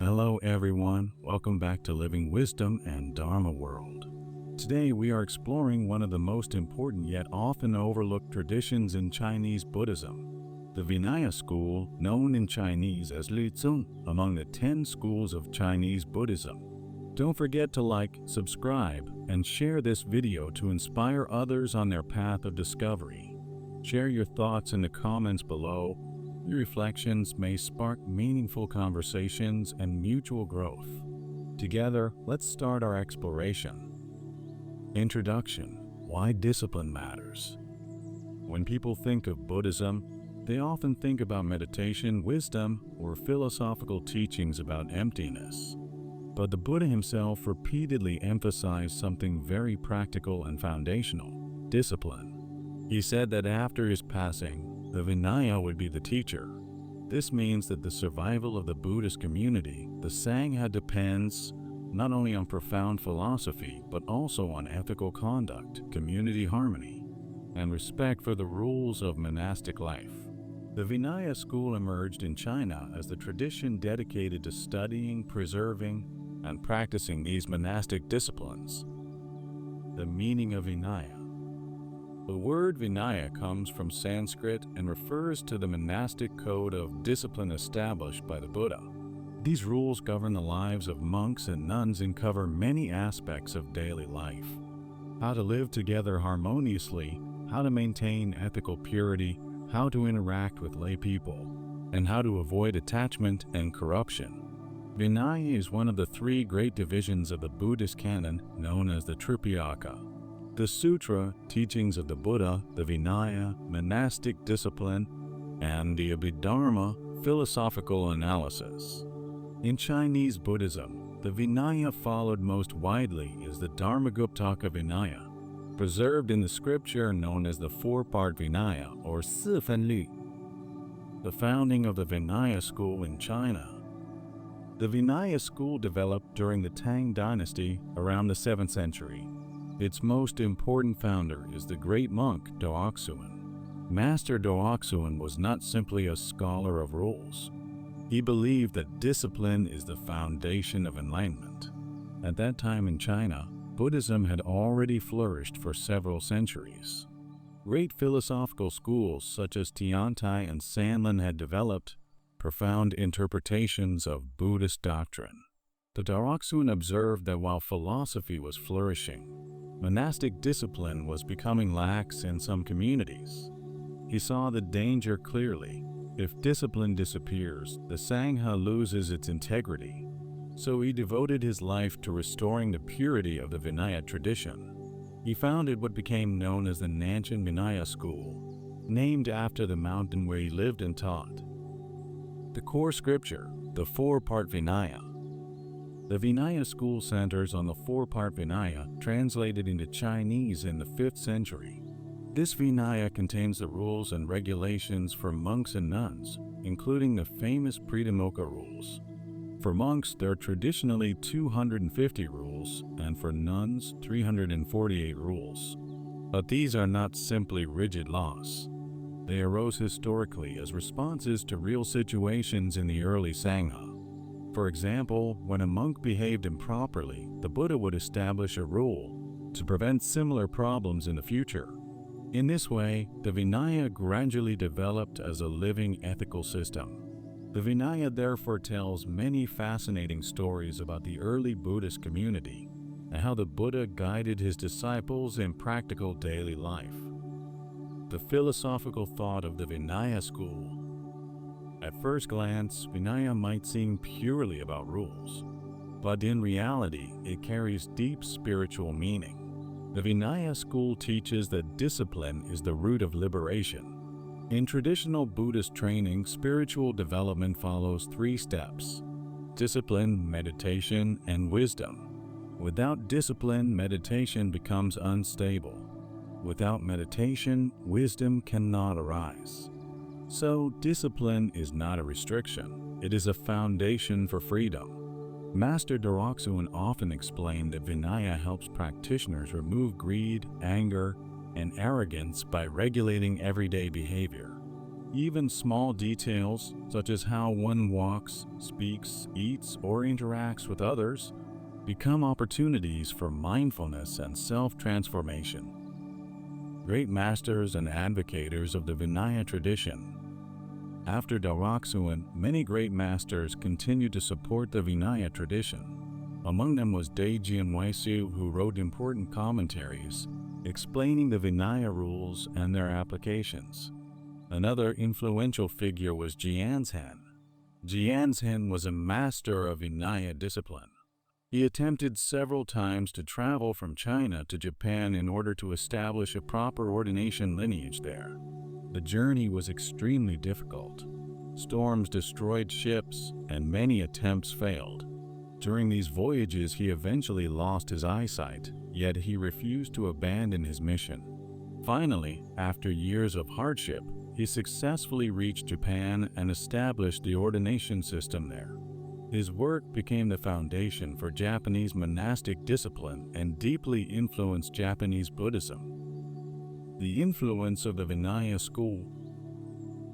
Hello everyone, welcome back to Living Wisdom and Dharma World. Today we are exploring one of the most important yet often overlooked traditions in Chinese Buddhism, the Vinaya School, known in Chinese as Li Zun, among the 10 schools of Chinese Buddhism. Don't forget to like, subscribe, and share this video to inspire others on their path of discovery. Share your thoughts in the comments below. Your reflections may spark meaningful conversations and mutual growth. Together, let's start our exploration. Introduction: Why discipline matters. When people think of Buddhism, they often think about meditation, wisdom, or philosophical teachings about emptiness. But the Buddha himself repeatedly emphasized something very practical and foundational: discipline. He said that after his passing, the Vinaya would be the teacher. This means that the survival of the Buddhist community, the Sangha, depends not only on profound philosophy, but also on ethical conduct, community harmony, and respect for the rules of monastic life. The Vinaya School emerged in China as the tradition dedicated to studying, preserving, and practicing these monastic disciplines. The meaning of Vinaya. The word Vinaya comes from Sanskrit and refers to the monastic code of discipline established by the Buddha. These rules govern the lives of monks and nuns and cover many aspects of daily life: how to live together harmoniously, how to maintain ethical purity, how to interact with lay people, and how to avoid attachment and corruption. Vinaya is one of the 3 great divisions of the Buddhist canon known as the Tripitaka: the Sutra, teachings of the Buddha; the Vinaya, monastic discipline; and the Abhidharma, philosophical analysis. In Chinese Buddhism, the Vinaya followed most widely is the Dharmaguptaka Vinaya, preserved in the scripture known as the Four-Part Vinaya or 四分律. The founding of the Vinaya School in China. The Vinaya School developed during the Tang Dynasty around the 7th century. Its most important founder is the great monk Daoxuan. Master Daoxuan was not simply a scholar of rules. He believed that discipline is the foundation of enlightenment. At that time in China, Buddhism had already flourished for several centuries. Great philosophical schools such as Tiantai and Sanlin had developed profound interpretations of Buddhist doctrine. The Daoxuan observed that while philosophy was flourishing, monastic discipline was becoming lax in some communities. He saw the danger clearly. If discipline disappears, the Sangha loses its integrity. So he devoted his life to restoring the purity of the Vinaya tradition. He founded what became known as the Nanjing Vinaya School, named after the mountain where he lived and taught. The core scripture, the Four-Part Vinaya. The Vinaya School centers on the Four-Part Vinaya, translated into Chinese in the 5th century. This Vinaya contains the rules and regulations for monks and nuns, including the famous Pratimokkha rules. For monks, there are traditionally 250 rules, and for nuns, 348 rules. But these are not simply rigid laws. They arose historically as responses to real situations in the early Sangha. For example, when a monk behaved improperly, the Buddha would establish a rule to prevent similar problems in the future. In this way, the Vinaya gradually developed as a living ethical system. The Vinaya therefore tells many fascinating stories about the early Buddhist community and how the Buddha guided his disciples in practical daily life. The philosophical thought of the Vinaya School. At first glance, Vinaya might seem purely about rules, but in reality, it carries deep spiritual meaning. The Vinaya School teaches that discipline is the root of liberation. In traditional Buddhist training, spiritual development follows 3 steps: discipline, meditation, and wisdom. Without discipline, meditation becomes unstable. Without meditation, wisdom cannot arise. So, discipline is not a restriction, it is a foundation for freedom. Master Daoxuan often explained that Vinaya helps practitioners remove greed, anger, and arrogance by regulating everyday behavior. Even small details, such as how one walks, speaks, eats, or interacts with others, become opportunities for mindfulness and self-transformation. Great masters and advocators of the Vinaya tradition. After Daoxuan, many great masters continued to support the Vinaya tradition. Among them was Daoxuan, who wrote important commentaries explaining the Vinaya rules and their applications. Another influential figure was Jianzhen. Jianzhen was a master of Vinaya discipline. He attempted several times to travel from China to Japan in order to establish a proper ordination lineage there. The journey was extremely difficult. Storms destroyed ships, and many attempts failed. During these voyages, he eventually lost his eyesight, yet he refused to abandon his mission. Finally, after years of hardship, he successfully reached Japan and established the ordination system there. His work became the foundation for Japanese monastic discipline and deeply influenced Japanese Buddhism. The influence of the Vinaya School.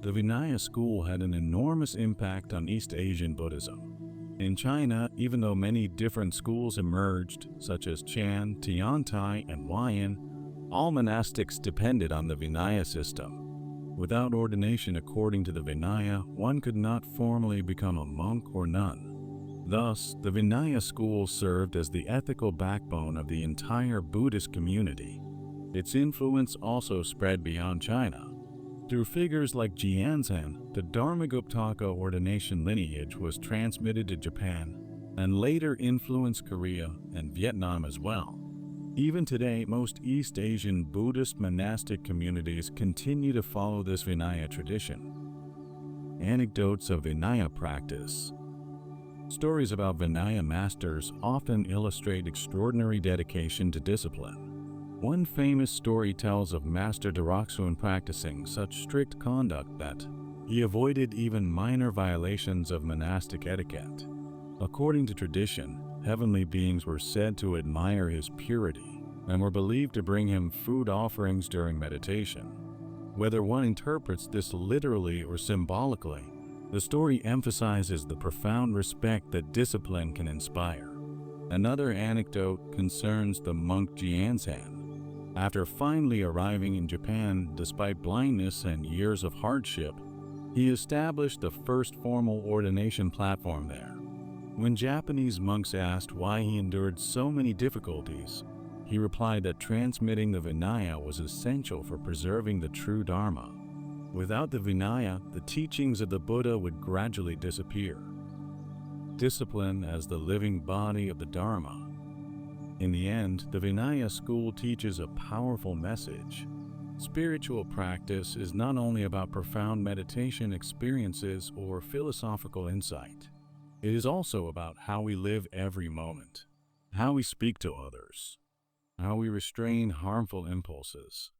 The Vinaya School had an enormous impact on East Asian Buddhism. In China, even though many different schools emerged, such as Chan, Tiantai, and Huayan, all monastics depended on the Vinaya system. Without ordination according to the Vinaya, one could not formally become a monk or nun. Thus, the Vinaya school served as the ethical backbone of the entire Buddhist community. Its influence also spread beyond China. Through figures like Jianzhen, the Dharmaguptaka ordination lineage was transmitted to Japan and later influenced Korea and Vietnam as well. Even today, most East Asian Buddhist monastic communities continue to follow this Vinaya tradition. Anecdotes of Vinaya practice. Stories about Vinaya masters often illustrate extraordinary dedication to discipline. One famous story tells of Master Daoxuan practicing such strict conduct that he avoided even minor violations of monastic etiquette. According to tradition, heavenly beings were said to admire his purity and were believed to bring him food offerings during meditation. Whether one interprets this literally or symbolically, the story emphasizes the profound respect that discipline can inspire. Another anecdote concerns the monk Jianzhen. After finally arriving in Japan despite blindness and years of hardship, he established the first formal ordination platform there. When Japanese monks asked why he endured so many difficulties, he replied that transmitting the Vinaya was essential for preserving the true Dharma. Without the Vinaya, the teachings of the Buddha would gradually disappear. Discipline as the living body of the Dharma. In the end, the Vinaya school teaches a powerful message. Spiritual practice is not only about profound meditation experiences or philosophical insight. It is also about how we live every moment, how we speak to others, how we restrain harmful impulses,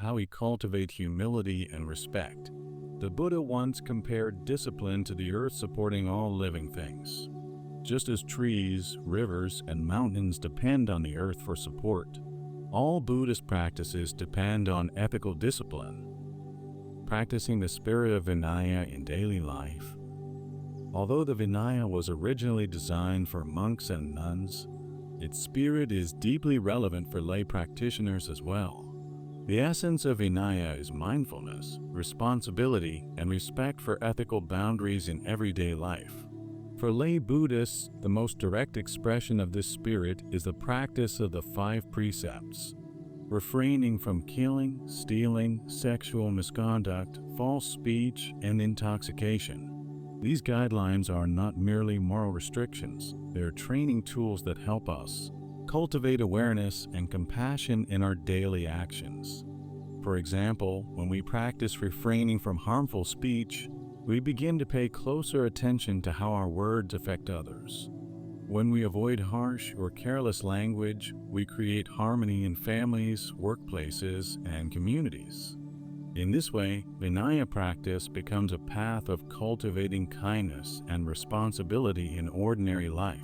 how we cultivate humility and respect. The Buddha once compared discipline to the earth supporting all living things. Just as trees, rivers, and mountains depend on the earth for support, all Buddhist practices depend on ethical discipline. Practicing the spirit of Vinaya in daily life. Although the Vinaya was originally designed for monks and nuns, its spirit is deeply relevant for lay practitioners as well. The essence of Vinaya is mindfulness, responsibility, and respect for ethical boundaries in everyday life. For lay Buddhists, the most direct expression of this spirit is the practice of the 5 precepts: refraining from killing, stealing, sexual misconduct, false speech, and intoxication. These guidelines are not merely moral restrictions, they are training tools that help us cultivate awareness and compassion in our daily actions. For example, when we practice refraining from harmful speech, we begin to pay closer attention to how our words affect others. When we avoid harsh or careless language, we create harmony in families, workplaces, and communities. In this way, Vinaya practice becomes a path of cultivating kindness and responsibility in ordinary life.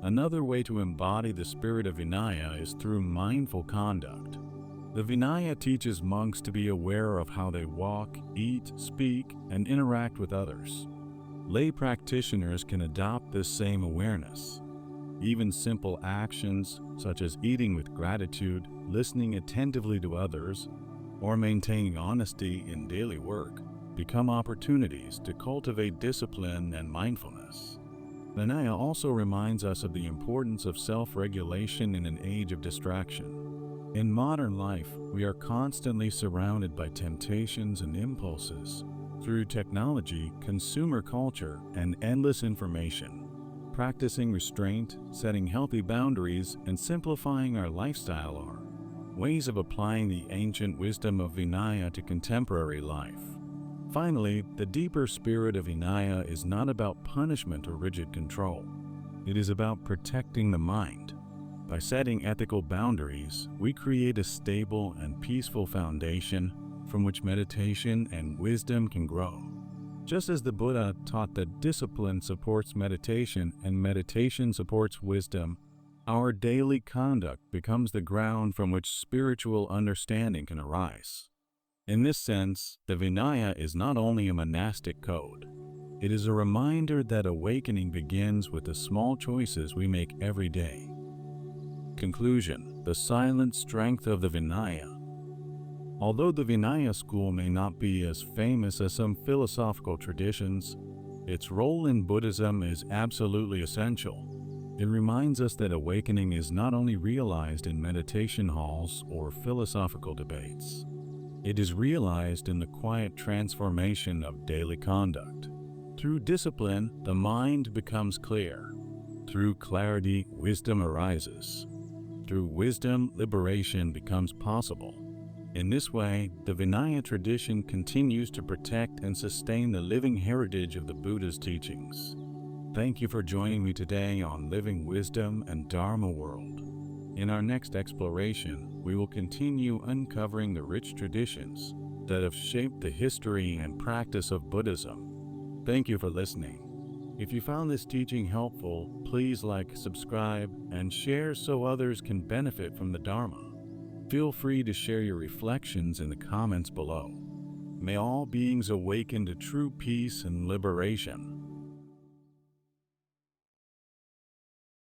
Another way to embody the spirit of Vinaya is through mindful conduct. The Vinaya teaches monks to be aware of how they walk, eat, speak, and interact with others. Lay practitioners can adopt this same awareness. Even simple actions, such as eating with gratitude, listening attentively to others, or maintaining honesty in daily work, become opportunities to cultivate discipline and mindfulness. Vinaya also reminds us of the importance of self-regulation in an age of distraction. In modern life, we are constantly surrounded by temptations and impulses through technology, consumer culture, and endless information. Practicing restraint, setting healthy boundaries, and simplifying our lifestyle are ways of applying the ancient wisdom of Vinaya to contemporary life. Finally, the deeper spirit of Vinaya is not about punishment or rigid control. It is about protecting the mind. By setting ethical boundaries, we create a stable and peaceful foundation from which meditation and wisdom can grow. Just as the Buddha taught that discipline supports meditation and meditation supports wisdom, our daily conduct becomes the ground from which spiritual understanding can arise. In this sense, the Vinaya is not only a monastic code. It is a reminder that awakening begins with the small choices we make every day. Conclusion: the silent strength of the Vinaya. Although the Vinaya school may not be as famous as some philosophical traditions, its role in Buddhism is absolutely essential. It reminds us that awakening is not only realized in meditation halls or philosophical debates. It is realized in the quiet transformation of daily conduct. Through discipline, the mind becomes clear. Through clarity, wisdom arises. Through wisdom, liberation becomes possible. In this way, the Vinaya tradition continues to protect and sustain the living heritage of the Buddha's teachings. Thank you for joining me today on Living Wisdom and Dharma World. In our next exploration, we will continue uncovering the rich traditions that have shaped the history and practice of Buddhism. Thank you for listening. If you found this teaching helpful, please like, subscribe, and share so others can benefit from the Dharma. Feel free to share your reflections in the comments below. May all beings awaken to true peace and liberation.